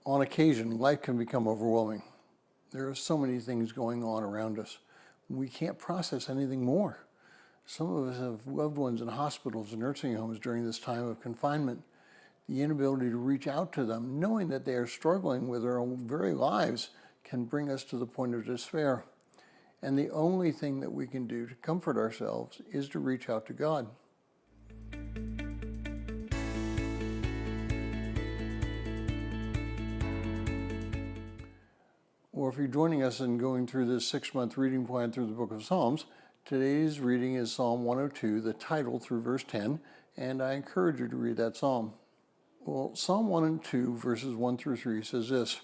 On occasion, life can become overwhelming. There are so many things going on around us. We can't process anything more. Some of us have loved ones in hospitals and nursing homes during this time of confinement. The inability to reach out to them, knowing that they are struggling with their own very lives, can bring us to the point of despair. And the only thing that we can do to comfort ourselves is to reach out to God. Or if you're joining us in going through this 6-month reading plan through the book of Psalms, today's reading is Psalm 102, the title through verse 10, and I encourage you to read that psalm. Well, Psalm 102, verses 1 through 3 says this: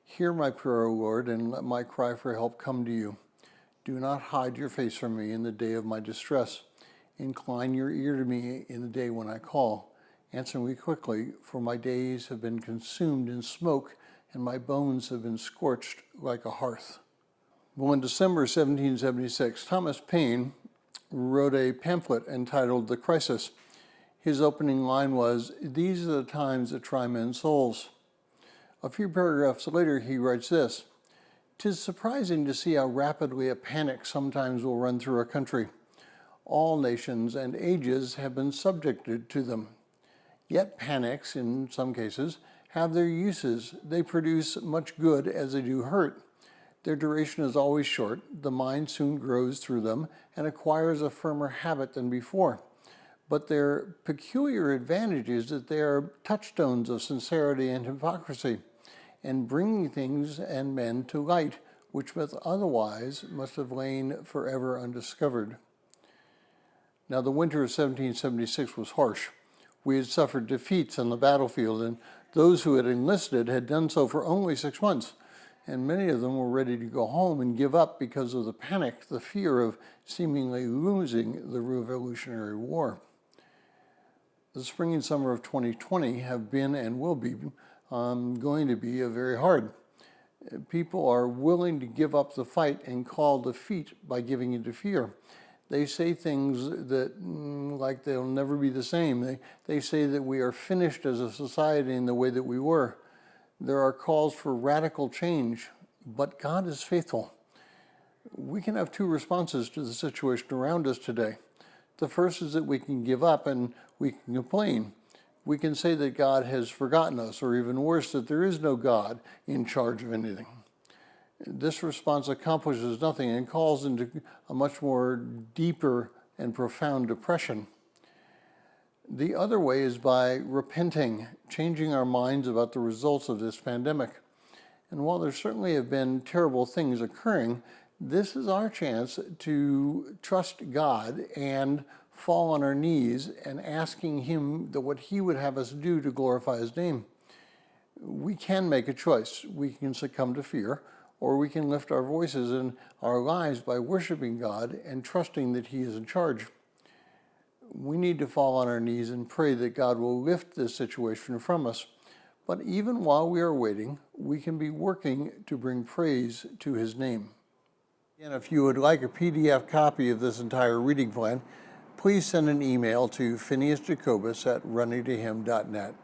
"Hear my prayer, O Lord, and let my cry for help come to you. Do not hide your face from me in the day of my distress. Incline your ear to me in the day when I call. Answer me quickly, for my days have been consumed in smoke, and my bones have been scorched like a hearth." Well, in December 1776, Thomas Paine wrote a pamphlet entitled "The Crisis." His opening line was, "These are the times that try men's souls." A few paragraphs later, he writes this: "'Tis surprising to see how rapidly a panic sometimes will run through a country. All nations and ages have been subjected to them. Yet panics, in some cases, have their uses. They produce much good as they do hurt. Their duration is always short. The mind soon grows through them and acquires a firmer habit than before. But their peculiar advantage is that they are touchstones of sincerity and hypocrisy, and bringing things and men to light, which otherwise must have lain forever undiscovered." Now, the winter of 1776 was harsh. We had suffered defeats on the battlefield, and those who had enlisted had done so for only 6 months, and many of them were ready to go home and give up because of the panic, the fear of seemingly losing the Revolutionary War. The spring and summer of 2020 have been and will be going to be very hard. People are willing to give up the fight and call defeat by giving into fear. They say things that, like they'll never be the same. They say that we are finished as a society in the way that we were. There are calls for radical change, but God is faithful. We can have two responses to the situation around us today. The first is that we can give up and we can complain. We can say that God has forgotten us, or even worse, that there is no God in charge of anything. This response accomplishes nothing and calls into a much more deeper and profound depression. The other way is by repenting, changing our minds about the results of this pandemic. And while there certainly have been terrible things occurring, this is our chance to trust God and fall on our knees and asking Him what He would have us do to glorify His name. We can make a choice. We can succumb to fear, or we can lift our voices in our lives by worshiping God and trusting that He is in charge. We need to fall on our knees and pray that God will lift this situation from us. But even while we are waiting, we can be working to bring praise to His name. And if you would like a PDF copy of this entire reading plan, please send an email to phineasjacobus@runningtohim.net.